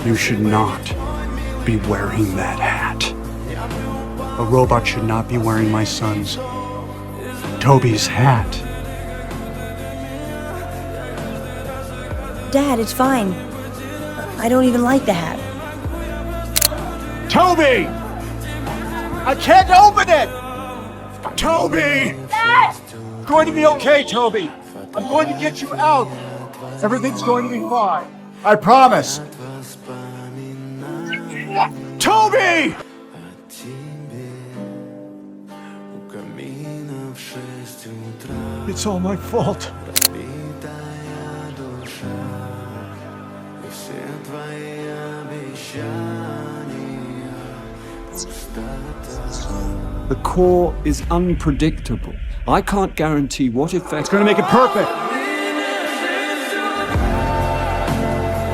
You should not be wearing that hat. A robot should not be wearing my son's, Toby's hat. Dad, it's fine. I don't even like the hat. Toby! I can't open it! Toby! Dad! It's going to be okay, Toby. I'm going to get you out. Everything's going to be fine. I promise. Toby! It's all my fault. The core is unpredictable. I can't guarantee what effect... It's gonna make it perfect!